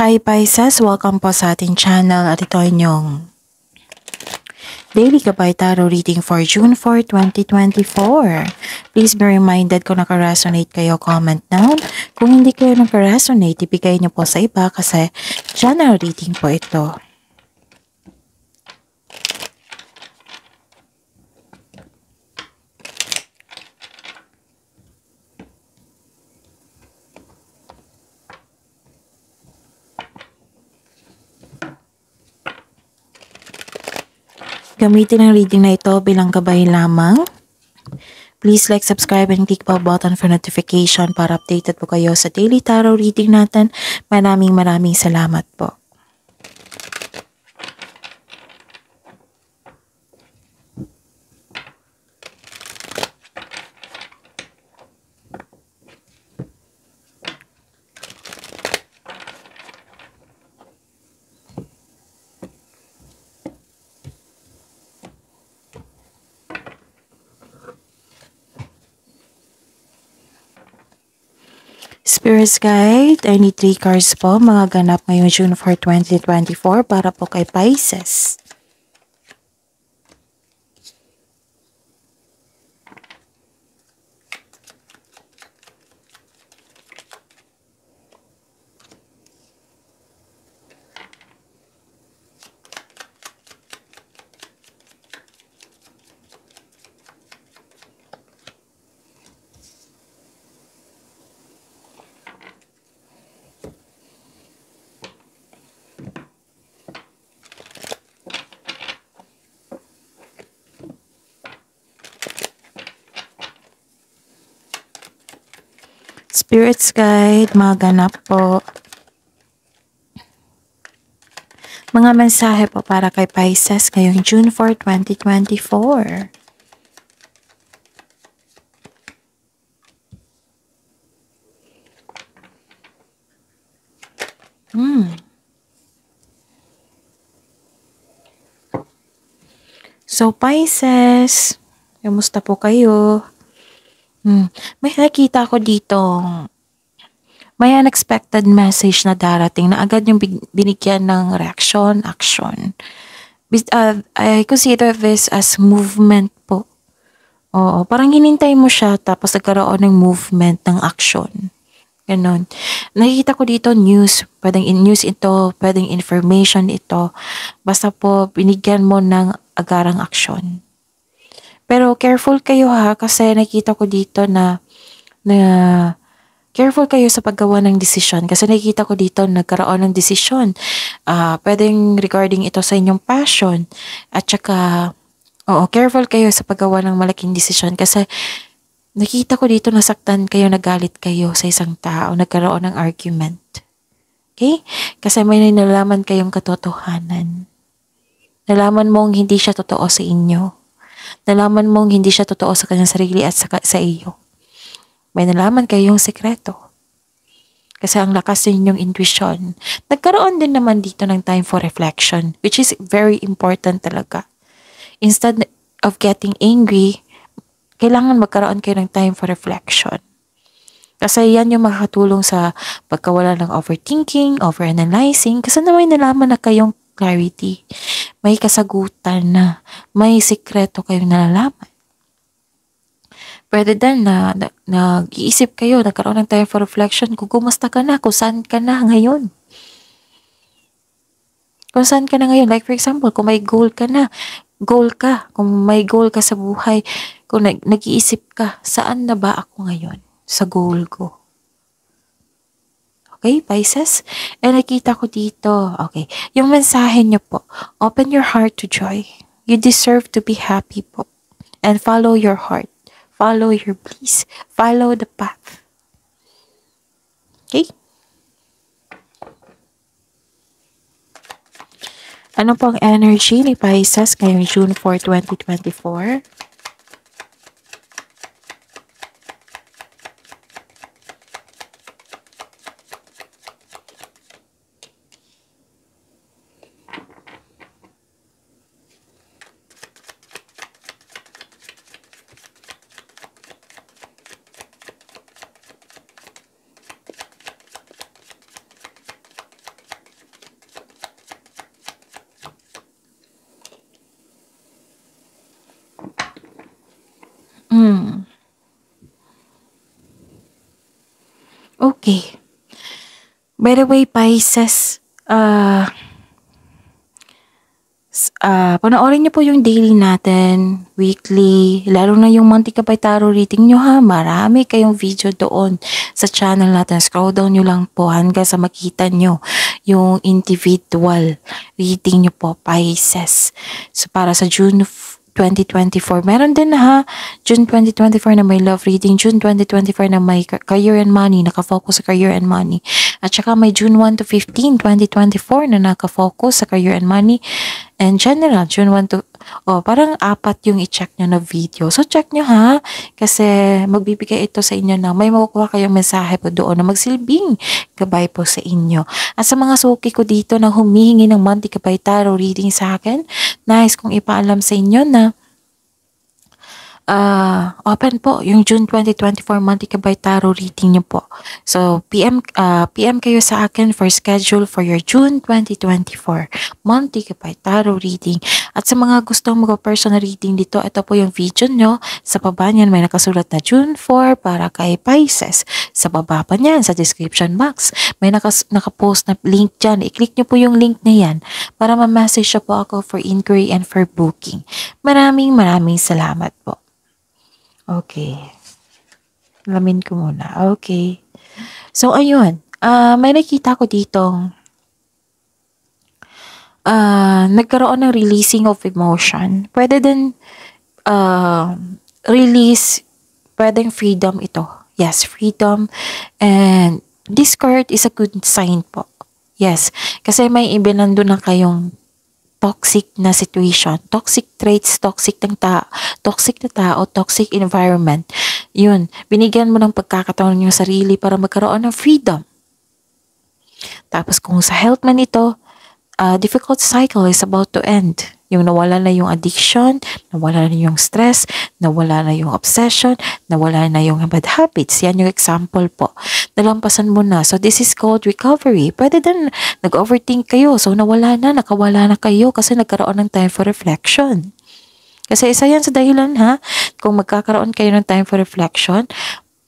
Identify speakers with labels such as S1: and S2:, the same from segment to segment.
S1: Hi Pisces! Welcome po sa ating channel at ito inyong Daily Gabay Tarot Reading for June 4, 2024. Please be reminded kung naka-resonate kayo, comment down. Kung hindi kayo naka-resonate, ibigay niyo po sa iba kasi general reading po ito. Gamitin ang reading na ito bilang gabay lamang. Please like, subscribe, and click bell button for notification para updated po kayo sa daily tarot reading natin. Maraming salamat po. Spirit's Guide, I need 3 cards po, mga ganap ngayong June 4, 2024 para po kay Pisces. Spirit's Guide, mga ganap po. Mga mensahe po para kay Pisces ngayong June 4, 2024. So Pisces, kamusta po kayo? May nakita ko dito, may unexpected message na darating na agad yung binigyan ng reaction, action. I consider this as movement po. Oo, parang hinintay mo siya tapos nagkaroon ng movement, ng action. Ganon. Nakikita ko dito news, pwedeng news ito, pwedeng information ito. Basta po binigyan mo ng agarang action. Pero careful kayo ha, kasi nakita ko dito na careful kayo sa paggawa ng desisyon. Kasi nakikita ko dito nagkaroon ng desisyon. Pwedeng regarding ito sa inyong passion. At saka, careful kayo sa paggawa ng malaking desisyon. Kasi nakita ko dito nasaktan kayo, nagalit kayo sa isang tao, nagkaroon ng argument. Okay? Kasi may nalaman kayong katotohanan. Nalaman mong hindi siya totoo sa inyo. Nalaman mong hindi siya totoo sa kanyang sarili at sa iyo. May nalaman kayong sekreto. Kasi ang lakas din yung intuition. Nagkaroon din naman dito ng time for reflection, which is very important talaga. Instead of getting angry, kailangan magkaroon kayo ng time for reflection. Kasi yan yung makakatulong sa pagkawala ng overthinking, overanalyzing, kasi na may nalaman na kayong clarity. May kasagutan na, may sikreto kayong nalalaman. Pwede din na nag-iisip kayo, nagkaroon ng time for reflection kung kumusta ka na, kung saan ka na ngayon. Kung saan ka na ngayon. Like for example, kung may goal ka na, goal ka. Kung may goal ka sa buhay, kung nag-iisip ka, saan na ba ako ngayon sa goal ko? Okay, Pisces? Nakita ko dito. Okay. Yung mensahe niyo po, open your heart to joy. You deserve to be happy po. And follow your heart. Follow your bliss. Follow the path. Okay? Ano pong energy ni Pisces ngayong June 4, 2024? Hmm, okay. By the way, Pisces, panoorin niyo po yung daily natin, weekly, lalo na yung Monthly Kapay Tarot reading nyo ha. Marami kayong video doon sa channel natin. Scroll down nyo lang po hanggang sa makita nyo yung individual reading nyo po, Pisces. So, para sa June 2024. Meron din ha, June 2024 na may love reading, June 2024 na may career and money, nakafocus sa career and money. At saka may June 1 to 15, 2024 na nakafocus sa career and money. And general, June 1 to, parang apat yung i-check nyo na video. So, check nyo ha, kasi magbibigay ito sa inyo na may makukuha kayong mensahe po doon na magsilbing gabay po sa inyo. At sa mga suki ko dito na humihingi ng Monthly Kapay Tarot reading sa akin, nice kong ipaalam sa inyo na open po yung June 2024 Monthly Kapay Tarot reading niyo po. So, PM kayo sa akin for schedule for your June 2024 Monthly Kapay Tarot reading. At sa mga gustong mag-personal reading dito, ito po yung video nyo. Sa baba niyan may nakasulat na June 4 para kay Pisces. Sa baba pa niyan, sa description box, may nakapost na link dyan. I-click nyo po yung link na yan para ma-message siya po ako for inquiry and for booking. Maraming salamat po. Okay. Alamin ko muna. Okay. So, ayun. May nakita ko ditong nagkaroon ng releasing of emotion. Pwede din release, pwedeng freedom ito. Yes, freedom. And this card is a good sign po. Yes, kasi may ibinando na kayong toxic na situation, toxic traits, toxic na tao, toxic environment. Yun, binigyan mo ng pagkakataon yung sarili para magkaroon ng freedom. Tapos kung sa health man ito, difficult cycle is about to end. Yung nawala na yung addiction, nawala na yung stress, nawala na yung obsession, nawala na yung bad habits. Yan yung example po. Nalampasan mo na. So, this is called recovery. Pwede din nag-overthink kayo. So, nakawala na kayo kasi nagkaroon ng time for reflection. Kasi isa yan sa dahilan ha, kung magkakaroon kayo ng time for reflection,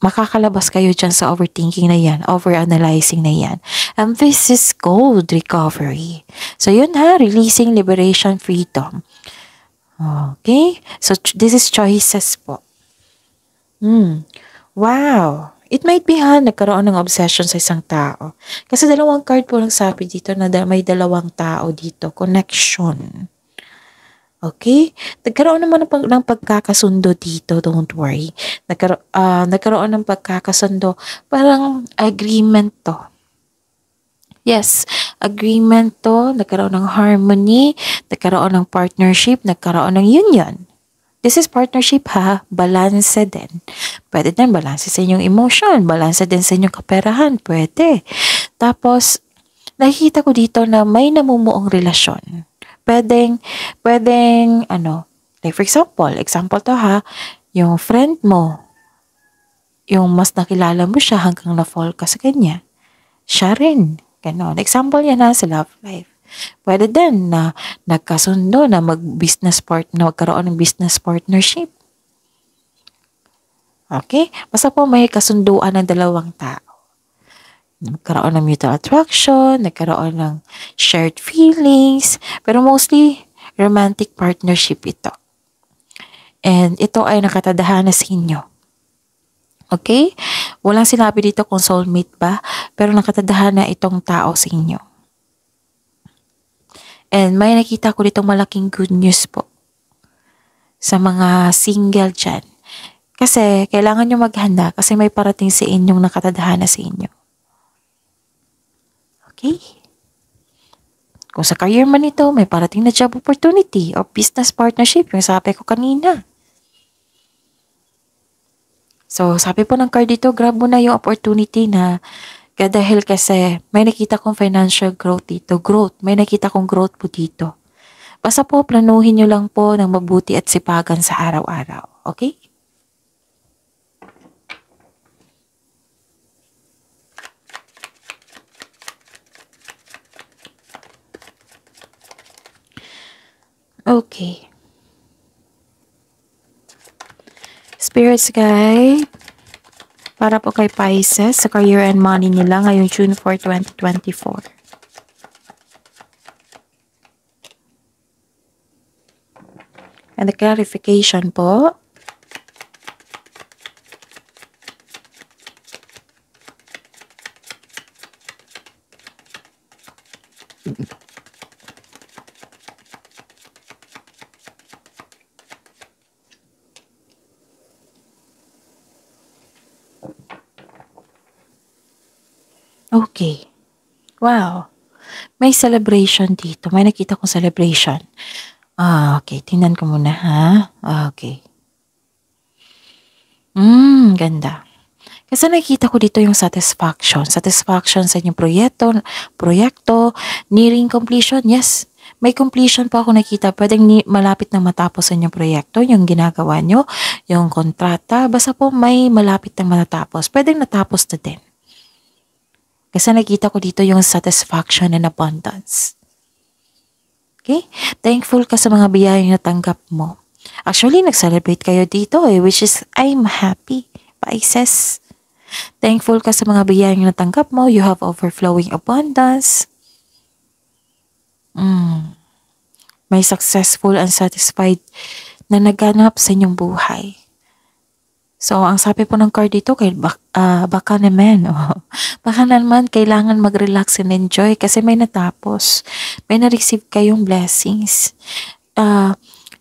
S1: makakalabas kayo dyan sa overthinking na yan, overanalyzing na yan. And this is called recovery. So yun ha, releasing, liberation, freedom. Okay? So this is choices po. Wow! It might be ha, nagkaroon ng obsession sa isang tao. Kasi dalawang card po lang sabi dito na may dalawang tao dito. Connection. Okay? Nagkaroon naman ng pagkakasundo dito, don't worry. Nagkaroon ng pagkakasundo, parang agreement to. Yes, agreement to, nagkaroon ng harmony, nagkaroon ng partnership, nagkaroon ng union. This is partnership ha, balance din. Pwede din balance sa inyong emotion, balance din sa inyong kaperahan, pwede. Tapos, nakikita ko dito na may namumuong relasyon. Pwedeng, like for example to ha, yung friend mo, yung mas nakilala mo siya hanggang na-fall ka sa kanya. Siya rin. Ganon. Example yan ha, sa love life. Pwede din na nagkasundo na magkaroon ng business partnership. Okay? Basta po may kasunduan ng dalawang tao. Nagkaroon ng mutual attraction, nagkaroon ng shared feelings, pero mostly romantic partnership ito. And ito ay nakatadhana sa inyo. Okay? Walang sinabi dito kung soulmate ba, pero nakatadhana itong tao sa inyo. And may nakita ko ditong malaking good news po sa mga single dyan. Kasi kailangan nyo maghanda kasi may parating sa inyong nakatadhana sa inyo. Okay? Kung sa career man ito, may parating na job opportunity o business partnership, yung sabi ko kanina. So, sabi po ng card dito, grab mo na yung opportunity na dahil kasi may nakita kong financial growth dito. May nakita kong growth po dito. Basta po, planuhin nyo lang po ng mabuti at sipagan sa araw-araw. Okay? Okay. Spirits guide para po kay Pisces sa career and money nila ngayong June 4, 2024. And the clarification po. Okay. Wow. May celebration dito. May nakita kong celebration. Okay. Tingnan ko muna, ha? Okay. Ganda. Kasi nakita ko dito yung satisfaction. Satisfaction sa inyong proyekto, nearing completion. Yes, may completion po ako nakita. Pwedeng malapit na matapos sa inyong proyekto, yung ginagawa nyo, yung kontrata. Basta po may malapit na matatapos. Pwedeng natapos na din. Kasi nakita ko dito yung satisfaction and abundance. Okay? Thankful ka sa mga biyayang natanggap mo. Actually, nag-celebrate kayo dito which is, I'm happy. Pisces. Thankful ka sa mga biyayang natanggap mo. You have overflowing abundance. May successful and satisfied na naganap sa inyong buhay. So, ang sabi po ng card dito, baka naman, baka naman kailangan mag-relax and enjoy kasi may natapos. May na-receive kayong blessings.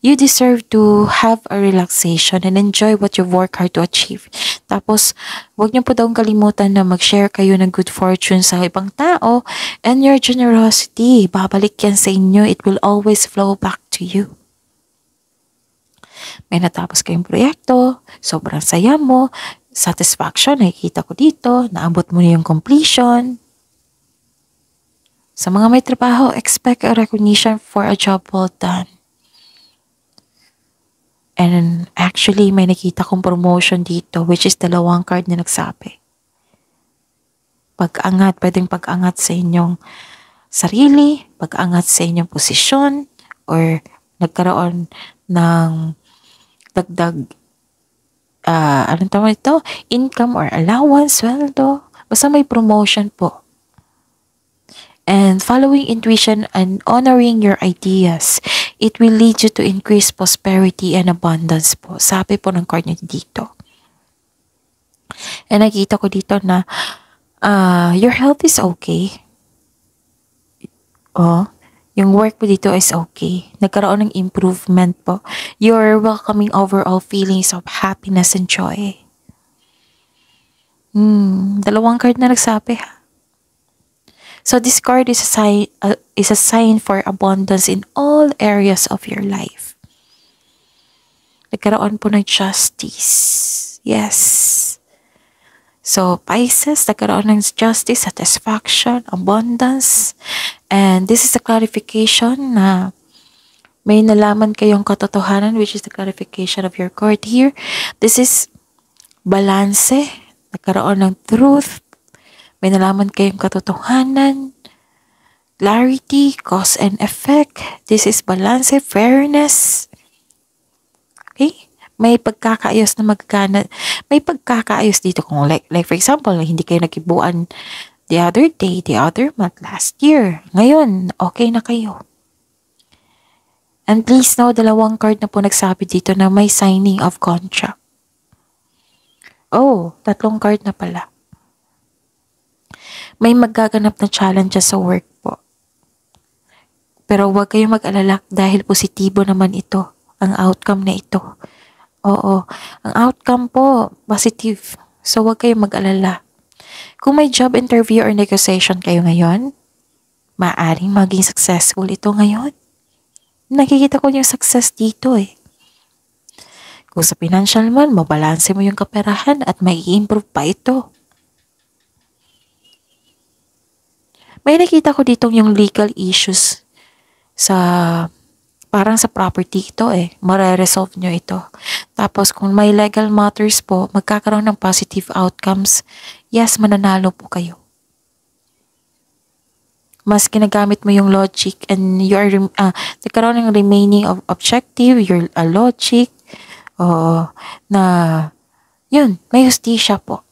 S1: You deserve to have a relaxation and enjoy what you've worked hard to achieve. Tapos, huwag niyo po daw kalimutan na mag-share kayo ng good fortune sa ibang tao and your generosity. Babalik yan sa inyo. It will always flow back to you. May natapos kayong proyekto, sobrang saya mo, satisfaction, nakikita ko dito, naabot mo na yung completion. Sa mga may trabaho, expect a recognition for a job well done. And actually, may nakita kong promotion dito, which is dalawang card na nagsabi. Pag-angat, pwedeng pag-angat sa inyong sarili, pag-angat sa inyong posisyon, or nagkaroon ng dagdag, anong tawag ito? Income or allowance, sweldo. Basta may promotion po. And following intuition and honoring your ideas, it will lead you to increase prosperity and abundance po. Sabi po ng card niyo dito. And nakita ko dito na your health is okay. Yung work po dito is okay. Nagkaroon ng improvement po. You're welcoming overall feelings of happiness and joy. Dalawang card na nagsabi ha. So this card is a sign for abundance in all areas of your life. Nagkaroon po ng justice. Yes. So Pisces, nagkaroon ng justice, satisfaction, abundance. And this is a clarification na may nalaman kayong katotohanan, which is the clarification of your card here. This is balance. Nagkaroon ng truth. May nalaman kayong katotohanan. Clarity, cause and effect. This is balance, fairness. Okay? May pagkakaayos na may pagkakaayos dito kung like for example, hindi kayo nagkibuan the other day, the other month, last year. Ngayon, okay na kayo. And please know, dalawang card na po nagsabi dito na may signing of contract. Tatlong card na pala. May magaganap na challenges sa work po. Pero huwag kayong mag-alala dahil positibo naman ito, ang outcome na ito. Oo, ang outcome po, positive. So huwag kayong mag-alala. Kung may job interview or negotiation kayo ngayon, maaaring maging successful ito ngayon. Nakikita ko yung success dito Kung sa financial man, mabalanse mo yung kaperahan at may i-improve pa ito. May nakita ko dito yung legal issues parang sa property ito Mare-resolve nyo ito. Tapos kung may legal matters po, magkakaroon ng positive outcomes. Yes, mananalo po kayo. Mas ginagamit mo yung logic and you are nagkaroon ng remaining of objective, your logic. Oo, na yun, may hustisya po.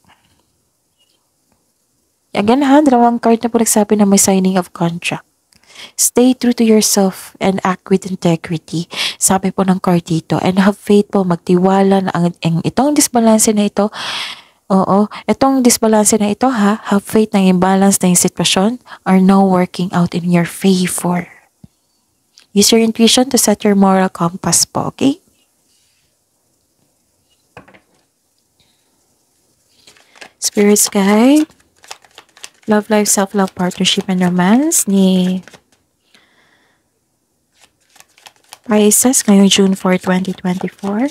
S1: Again ha, dalawang card na po nagsabi na may signing of contract. Stay true to yourself and act with integrity. Sabi po ng card dito. And have faith po, magtiwala na ang itong disbalance na ito. Oo, itong disbalance na ito ha, have faith na imbalance na yung sitwasyon are now working out in your favor. Use your intuition to set your moral compass po, okay? Spirits guide, love life, self-love, partnership, and romance ni Pisces ngayong June 4, 2024.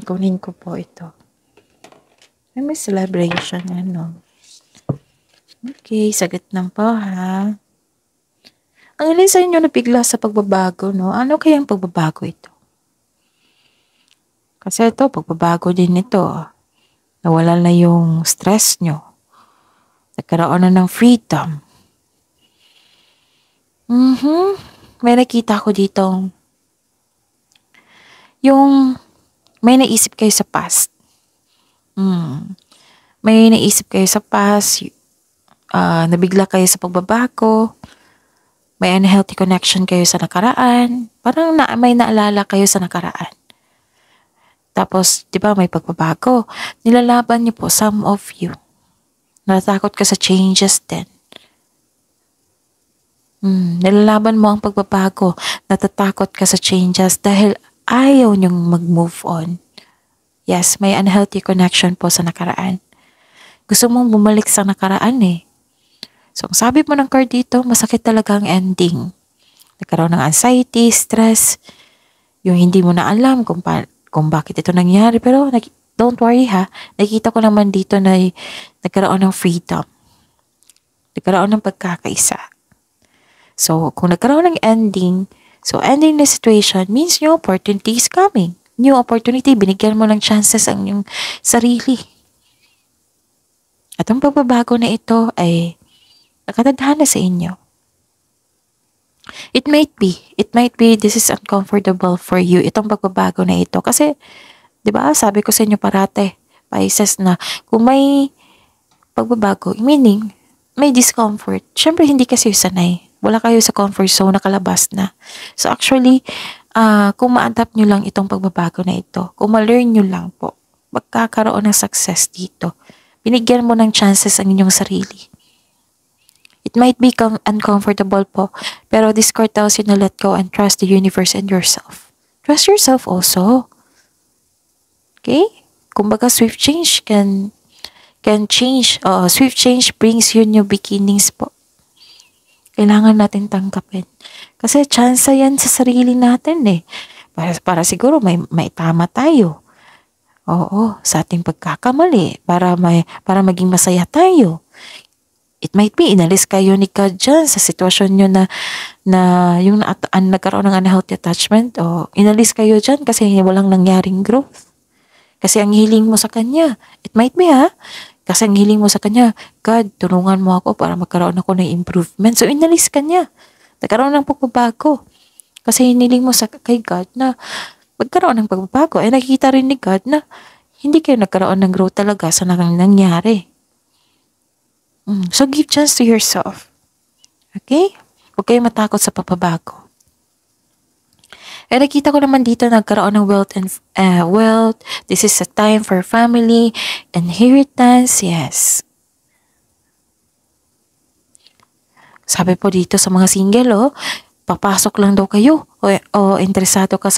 S1: Kunin ko po ito. Ay, may celebration, ano. Okay, sagot lang po, ha. Ang alin sa inyo nabigla sa pagbabago, no? Ano kayang pagbabago ito? Kasi ito, pagbabago din ito. Nawala na yung stress nyo. Nagkaroon na ng freedom. May nakita ko dito. Yung may naisip kayo sa past. May naisip kayo sa past. Nabigla kayo sa pagbabago. May unhealthy connection kayo sa nakaraan. Parang may naalala kayo sa nakaraan. Tapos, di ba, may pagbabago. Nilalaban niyo po, some of you. Natatakot ka sa changes din. Nilalaban mo ang pagbabago. Natatakot ka sa changes dahil ayaw niyong mag-move on. Yes, may unhealthy connection po sa nakaraan. Gusto mong bumalik sa nakaraan eh. So, ang sabi mo ng card dito, masakit talaga ang ending. Nagkaroon ng anxiety, stress, yung hindi mo na alam kung bakit ito nangyari. Pero don't worry ha, nakikita ko naman dito na nagkaroon ng freedom. Nagkaroon ng pagkakaisa. So, kung nagkaroon ng ending, so ending the situation means new opportunity is coming. New opportunity, binigyan mo ng chances ang iyong sarili. At ang pagbabago na ito ay nakatadhana sa inyo. It might be this is uncomfortable for you, itong pagbabago na ito. Kasi, di ba, sabi ko sa inyo parate, Pisces, na kung may pagbabago, meaning, may discomfort. Siyempre, hindi kasi sanay. Wala kayo sa comfort zone, nakalabas na. So, actually, kung ma-adapt nyo lang itong pagbabago na ito, kung ma-learn nyo lang po, magkakaroon ng success dito. Binigyan mo ng chances ang inyong sarili. It might be uncomfortable po, pero this card tells you to let go and trust the universe and yourself. Trust yourself also. Okay? Kumbaga, swift change can change. Swift change brings you new beginnings po. Kailangan natin tanggapin. Kasi chance yan sa sarili natin eh. Para siguro may tama tayo. Oo, sa ating pagkakamali. Para maging masaya tayo. It might be, inalis kayo ni God dyan sa sitwasyon nyo na yung nagkaroon ng unhealthy attachment. O inalis kayo dyan kasi walang nangyaring growth. Kasi ang hiling mo sa Kanya. It might be ha. Kasi ang hiling mo sa Kanya, God, tulungan mo ako para magkaroon ako ng improvement. So, inalis ka niya. Nagkaroon ng pagbabago. Kasi hiniling mo kay God na magkaroon ng pagbabago. Eh, nakikita rin ni God na hindi kayo nagkaroon ng growth talaga sa nangyari. So, give chance to yourself. Okay? Huwag kayo matakot sa pagbabago. Eh, nakita ko naman dito nagkaroon ng wealth. This is a time for family, inheritance, yes. Sabi po dito sa mga single, papasok lang daw kayo o interesado ka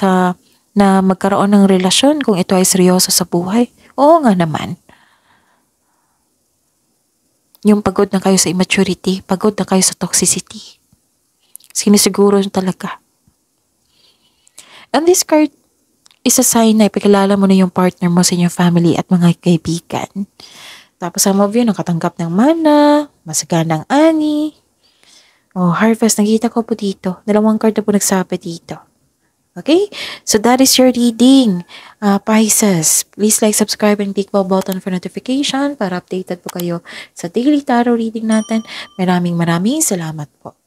S1: na magkaroon ng relasyon kung ito ay seryoso sa buhay. Oo nga naman. Yung pagod na kayo sa immaturity, pagod na kayo sa toxicity. Sinisiguro talaga. And this card is a sign na ipakilala mo na yung partner mo sa inyong family at mga kaibigan. Tapos some of you nakatanggap ng mana, masaganang ani. Harvest, nakita ko po dito. 2 card na po nagsabi dito. Okay? So that is your reading, Pisces. Please like, subscribe, and click bell button for notification para updated po kayo sa daily tarot reading natin. Maraming salamat po.